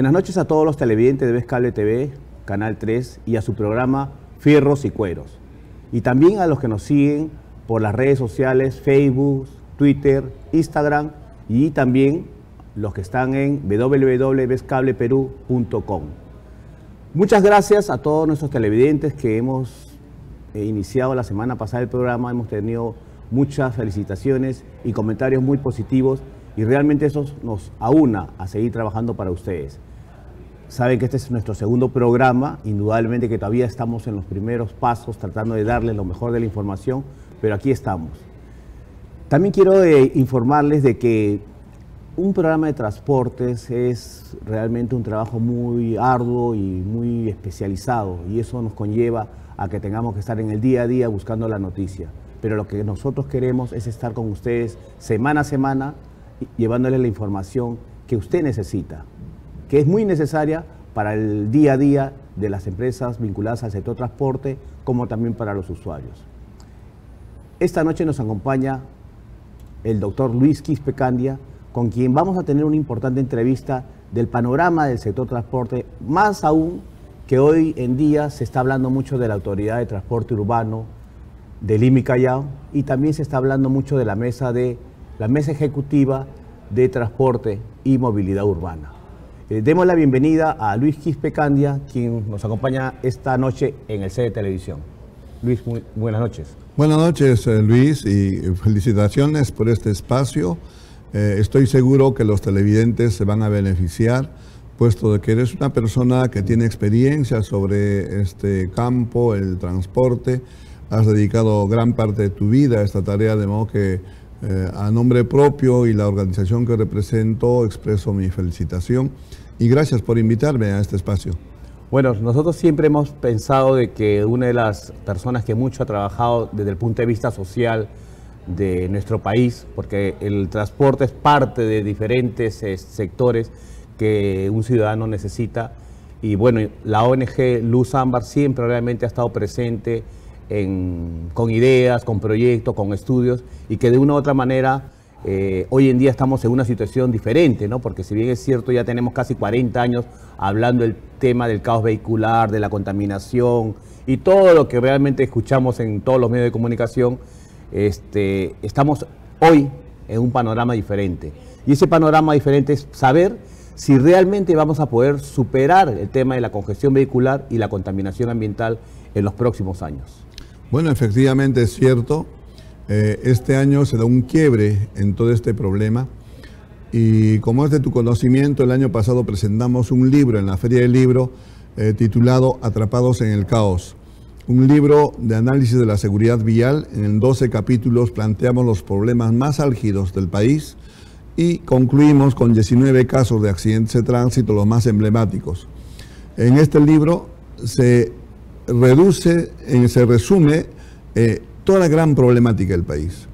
Buenas noches a todos los televidentes de Vez Cable TV, Canal 3 y a su programa Fierros y Cueros. Y también a los que nos siguen por las redes sociales Facebook, Twitter, Instagram y también los que están en www.vezcableperú.com. Muchas gracias a todos nuestros televidentes que hemos iniciado la semana pasada el programa. Hemos tenido muchas felicitaciones y comentarios muy positivos y realmente eso nos aúna a seguir trabajando para ustedes. Saben que este es nuestro segundo programa, indudablemente que todavía estamos en los primeros pasos tratando de darles lo mejor de la información, pero aquí estamos. También quiero informarles de que un programa de transportes es realmente un trabajo muy arduo y muy especializado y eso nos conlleva a que tengamos que estar en el día a día buscando la noticia. Pero lo que nosotros queremos es estar con ustedes semana a semana llevándoles la información que usted necesita, que es muy necesaria para el día a día de las empresas vinculadas al sector transporte, como también para los usuarios. Esta noche nos acompaña el doctor Luis Quispe Candia, con quien vamos a tener una importante entrevista del panorama del sector transporte, más aún que hoy en día se está hablando mucho de la Autoridad de Transporte Urbano, de Lima y Callao, y también se está hablando mucho de la mesa ejecutiva de transporte y movilidad urbana. Demos la bienvenida a Luis Quispe Candia, quien nos acompaña esta noche en el set de televisión. Luis, muy buenas noches. Buenas noches, Luis, y felicitaciones por este espacio. Estoy seguro que los televidentes se van a beneficiar, puesto de que eres una persona que tiene experiencia sobre este campo, el transporte. Has dedicado gran parte de tu vida a esta tarea, de modo que a nombre propio y la organización que represento expreso mi felicitación y gracias por invitarme a este espacio. Bueno, nosotros siempre hemos pensado de que una de las personas que mucho ha trabajado desde el punto de vista social de nuestro país, porque el transporte es parte de diferentes sectores que un ciudadano necesita, y bueno, la ONG Luz Ámbar siempre realmente ha estado presente con ideas, con proyectos, con estudios, y que de una u otra manera hoy en día estamos en una situación diferente, ¿no? Porque si bien es cierto, ya tenemos casi 40 años hablando del tema del caos vehicular, de la contaminación y todo lo que realmente escuchamos en todos los medios de comunicación. Estamos hoy en un panorama diferente. Y ese panorama diferente es saber si realmente vamos a poder superar el tema de la congestión vehicular y la contaminación ambiental en los próximos años. Bueno, efectivamente es cierto. Este año se da un quiebre en todo este problema. Y como es de tu conocimiento, el año pasado presentamos un libro en la Feria del Libro titulado Atrapados en el Caos. Un libro de análisis de la seguridad vial. En 12 capítulos planteamos los problemas más álgidos del país y concluimos con 19 casos de accidentes de tránsito, los más emblemáticos. En este libro se resume toda la gran problemática del país.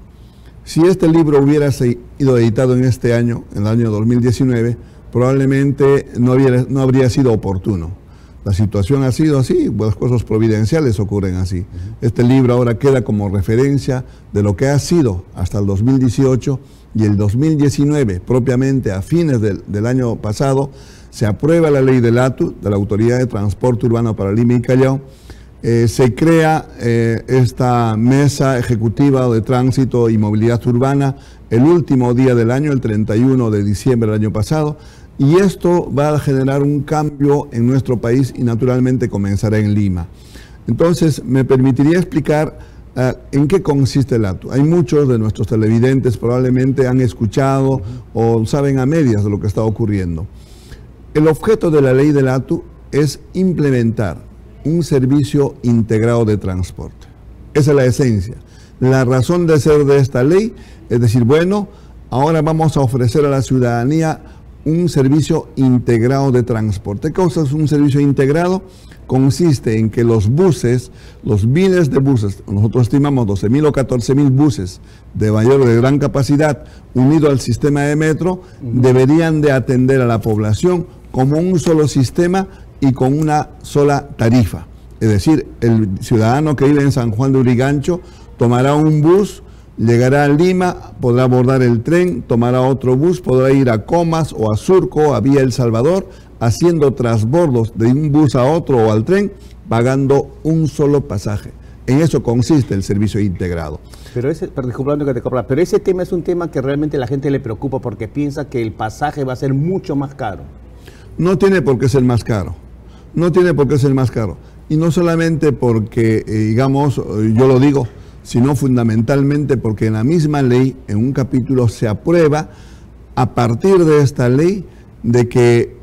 Si este libro hubiera sido editado en este año, en el año 2019, probablemente no habría sido oportuno. La situación ha sido así, las cosas providenciales ocurren así. Este libro ahora queda como referencia de lo que ha sido hasta el 2018 y el 2019, propiamente a fines del año pasado, se aprueba la ley del ATU, de la Autoridad de Transporte Urbano para Lima y Callao. Se crea esta mesa ejecutiva de tránsito y movilidad urbana el último día del año, el 31 de diciembre del año pasado. Y esto va a generar un cambio en nuestro país y naturalmente comenzará en Lima. Entonces, me permitiría explicar en qué consiste el ATU. Hay muchos de nuestros televidentes probablemente han escuchado o saben a medias de lo que está ocurriendo. El objeto de la ley del ATU es implementar un servicio integrado de transporte. Esa es la esencia. La razón de ser de esta ley es decir, bueno, ahora vamos a ofrecer a la ciudadanía un servicio integrado de transporte. ¿Qué cosa es un servicio integrado? Consiste en que los buses, los miles de buses, nosotros estimamos 12.000 o 14.000 buses de gran capacidad unidos al sistema de metro, deberían de atender a la población como un solo sistema y con una sola tarifa. Es decir, el ciudadano que vive en San Juan de Urigancho tomará un bus, llegará a Lima, podrá abordar el tren, tomará otro bus, podrá ir a Comas o a Surco, a Villa El Salvador, haciendo transbordos de un bus a otro o al tren, pagando un solo pasaje. En eso consiste el servicio integrado. Pero ese tema es un tema que realmente a la gente le preocupa porque piensa que el pasaje va a ser mucho más caro. No tiene por qué ser más caro. No tiene por qué ser más caro. Y no solamente porque, digamos, yo lo digo, sino fundamentalmente porque en la misma ley, en un capítulo, se aprueba a partir de esta ley de que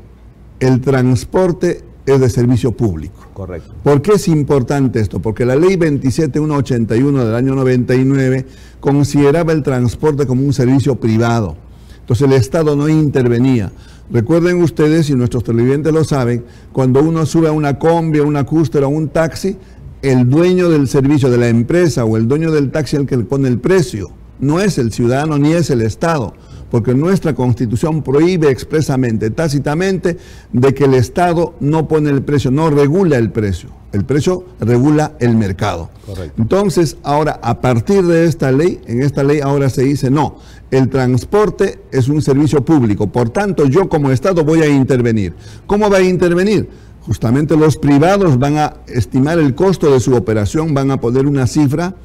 el transporte es de servicio público. Correcto. ¿Por qué es importante esto? Porque la ley 27181 del año 99 consideraba el transporte como un servicio privado. Entonces el Estado no intervenía. Recuerden ustedes, y nuestros televidentes lo saben, cuando uno sube a una combi, a una cúster, a un taxi, el dueño del servicio de la empresa o el dueño del taxi es el que le pone el precio. No es el ciudadano ni es el Estado, porque nuestra Constitución prohíbe expresamente, tácitamente, de que el Estado no pone el precio, no regula el precio. El precio regula el mercado. Correcto. Entonces, ahora, a partir de esta ley, en esta ley ahora se dice, no, el transporte es un servicio público, por tanto, yo como Estado voy a intervenir. ¿Cómo va a intervenir? Justamente los privados van a estimar el costo de su operación, van a poner una cifra,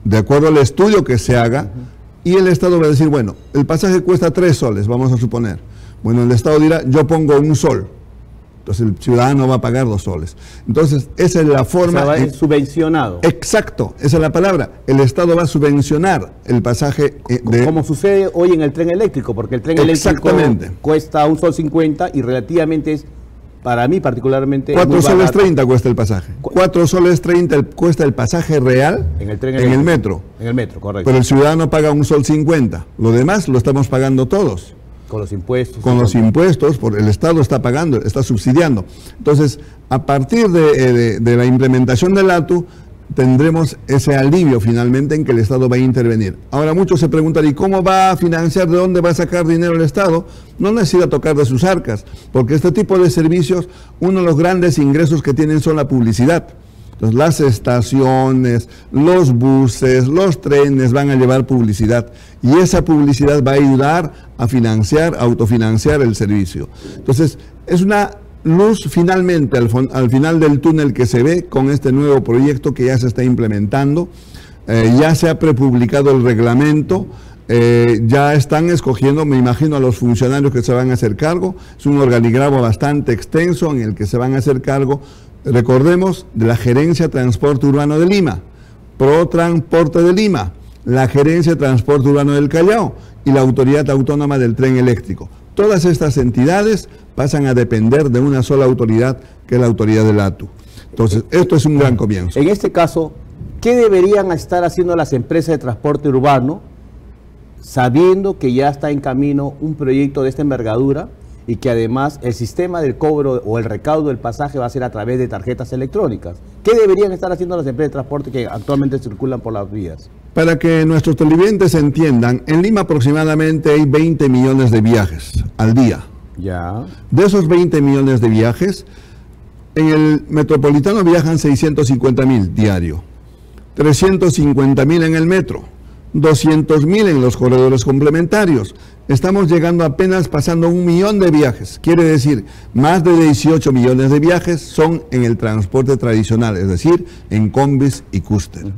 de acuerdo al estudio que se haga, y el Estado va a decir, bueno, el pasaje cuesta 3 soles, vamos a suponer. Bueno, el Estado dirá, yo pongo 1 sol. Entonces el ciudadano va a pagar 2 soles. Entonces, esa es la forma... O sea, es subvencionado. Exacto, esa es la palabra. El Estado va a subvencionar el pasaje como sucede hoy en el tren eléctrico, porque el tren eléctrico cuesta 1,50 sol y relativamente es, para mí particularmente... 4 soles 30 cuesta el pasaje. 4 soles 30 cuesta el pasaje real en el metro. En el metro, correcto. Pero el ciudadano paga 1,50 sol. Lo demás lo estamos pagando todos. Con los impuestos. Con los impuestos, el Estado está pagando, está subsidiando. Entonces, a partir de la implementación del ATU, tendremos ese alivio finalmente en que el Estado va a intervenir. Ahora muchos se preguntan, ¿y cómo va a financiar? ¿De dónde va a sacar dinero el Estado? No necesita tocar de sus arcas, porque este tipo de servicios, uno de los grandes ingresos que tienen son la publicidad. Entonces, las estaciones, los buses, los trenes van a llevar publicidad y esa publicidad va a ayudar a financiar, a autofinanciar el servicio. Entonces, es una luz finalmente al final del túnel que se ve con este nuevo proyecto que ya se está implementando. Ya se ha prepublicado el reglamento. Ya están escogiendo, me imagino, a los funcionarios que se van a hacer cargo. Es un organigrama bastante extenso en el que se van a hacer cargo, recordemos, de la Gerencia de Transporte Urbano de Lima, Protransporte de Lima, la Gerencia de Transporte Urbano del Callao y la Autoridad Autónoma del Tren Eléctrico. Todas estas entidades pasan a depender de una sola autoridad, que es la autoridad del ATU. Entonces, esto es un gran comienzo. En este caso, ¿qué deberían estar haciendo las empresas de transporte urbano, sabiendo que ya está en camino un proyecto de esta envergadura y que además el sistema del cobro o el recaudo del pasaje va a ser a través de tarjetas electrónicas? ¿Qué deberían estar haciendo las empresas de transporte que actualmente circulan por las vías? Para que nuestros televidentes entiendan, en Lima aproximadamente hay 20 millones de viajes al día. Ya. De esos 20 millones de viajes, en el metropolitano viajan 650.000 diario, 350.000 en el metro, 200.000 en los corredores complementarios. Estamos llegando apenas pasando 1 millón de viajes. Quiere decir, más de 18 millones de viajes son en el transporte tradicional, es decir, en combis y cúster.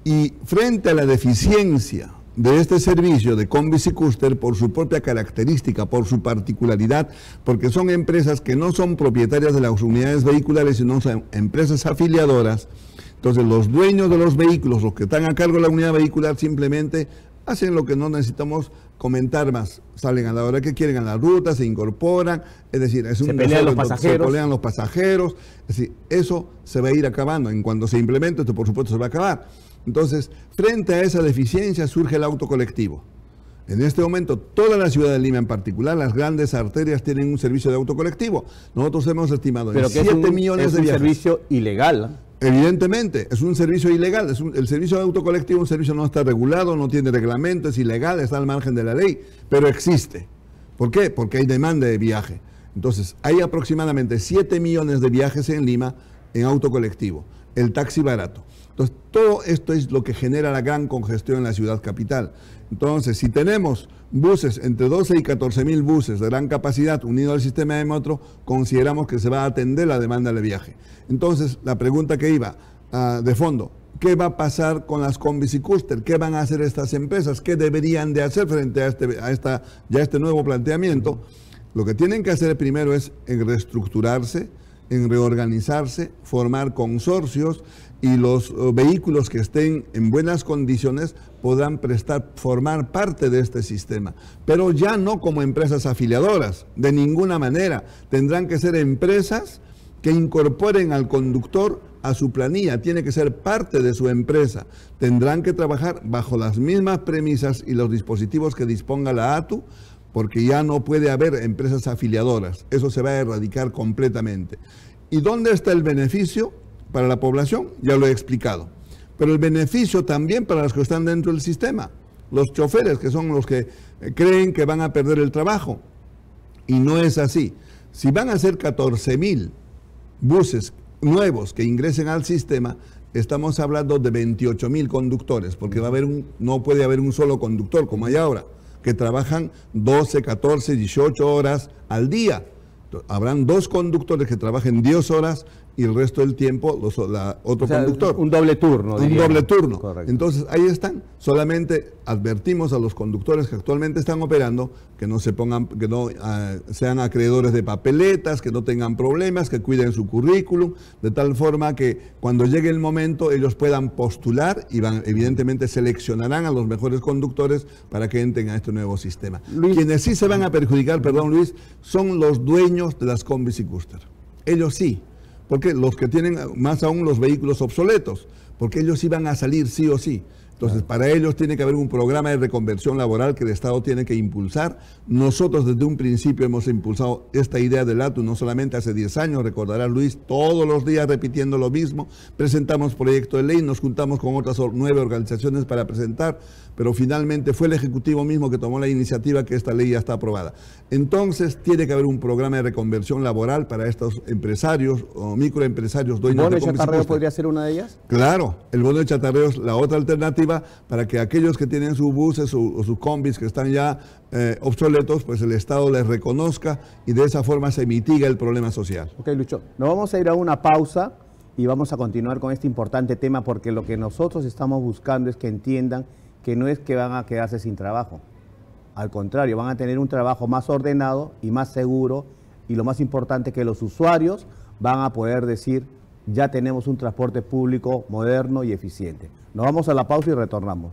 Y frente a la deficiencia de este servicio de combis y cúster, por su propia característica, por su particularidad, porque son empresas que no son propietarias de las unidades vehiculares, sino son empresas afiliadoras. Entonces, los dueños de los vehículos, los que están a cargo de la unidad vehicular, simplemente hacen lo que no necesitamos comentar más. Salen a la hora que quieren a la ruta, se incorporan, es decir, es un se pelean los pasajeros. Se pelean los pasajeros, es decir, eso se va a ir acabando. En cuanto se implemente, esto por supuesto se va a acabar. Entonces, frente a esa deficiencia surge el auto colectivo. En este momento, toda la ciudad de Lima en particular, las grandes arterias tienen un servicio de auto colectivo. Nosotros hemos estimado en 7 millones de viajes. Es un servicio ilegal. Evidentemente, es un servicio ilegal. El servicio de auto colectivo, un servicio no está regulado, no tiene reglamento, es ilegal, está al margen de la ley, pero existe. ¿Por qué? Porque hay demanda de viaje. Entonces, hay aproximadamente 7 millones de viajes en Lima en auto colectivo, el taxi barato. Entonces, todo esto es lo que genera la gran congestión en la ciudad capital. Entonces, si tenemos buses, entre 12 y 14 mil buses de gran capacidad unidos al sistema de metro, consideramos que se va a atender la demanda de viaje. Entonces, la pregunta que iba de fondo, ¿qué va a pasar con las combis y cúster? ¿Qué van a hacer estas empresas? ¿Qué deberían de hacer frente a este nuevo planteamiento? Lo que tienen que hacer primero es en reestructurarse, en reorganizarse, formar consorcios, y los vehículos que estén en buenas condiciones podrán formar parte de este sistema, pero ya no como empresas afiliadoras, de ninguna manera. Tendrán que ser empresas que incorporen al conductor a su planilla, tiene que ser parte de su empresa. Tendrán que trabajar bajo las mismas premisas y los dispositivos que disponga la ATU, porque ya no puede haber empresas afiliadoras. Eso se va a erradicar completamente. ¿Y dónde está el beneficio para la población? Ya lo he explicado. Pero el beneficio también para los que están dentro del sistema, los choferes, que son los que creen que van a perder el trabajo. Y no es así. Si van a ser 14.000 buses nuevos que ingresen al sistema, estamos hablando de 28.000 conductores, porque no puede haber un solo conductor como hay ahora, que trabajan 12, 14, 18 horas al día. Habrán 2 conductores que trabajen 10 horas y el resto del tiempo otro conductor. Un doble turno. Un doble turno. Correcto. Entonces ahí están. Solamente advertimos a los conductores que actualmente están operando que no sean acreedores de papeletas, que no tengan problemas, que cuiden su currículum, de tal forma que cuando llegue el momento ellos puedan postular y evidentemente seleccionarán a los mejores conductores para que entren a este nuevo sistema. Luis. Quienes sí se van a perjudicar, perdón Luis, son los dueños de las combis y cúster. Ellos sí. Porque los que tienen más aún los vehículos obsoletos, porque ellos iban a salir sí o sí. Entonces, para ellos tiene que haber un programa de reconversión laboral que el Estado tiene que impulsar. Nosotros desde un principio hemos impulsado esta idea del ATU, no solamente hace 10 años, recordará Luis, todos los días repitiendo lo mismo. Presentamos proyecto de ley, nos juntamos con otras 9 organizaciones para presentar, pero finalmente fue el Ejecutivo mismo que tomó la iniciativa que esta ley ya está aprobada. Entonces, tiene que haber un programa de reconversión laboral para estos empresarios o microempresarios dueños de combis y ¿Bono de chatarreo cúster. podría ser una de ellas? Claro, el bono de chatarreo es la otra alternativa para que aquellos que tienen sus buses o sus combis que están ya obsoletos, pues el Estado les reconozca y de esa forma se mitiga el problema social. Ok, Lucho, nos vamos a ir a una pausa y vamos a continuar con este importante tema, porque lo que nosotros estamos buscando es que entiendan que no es que van a quedarse sin trabajo. Al contrario, van a tener un trabajo más ordenado y más seguro, y lo más importante, que los usuarios van a poder decir: ya tenemos un transporte público moderno y eficiente. Nos vamos a la pausa y retornamos.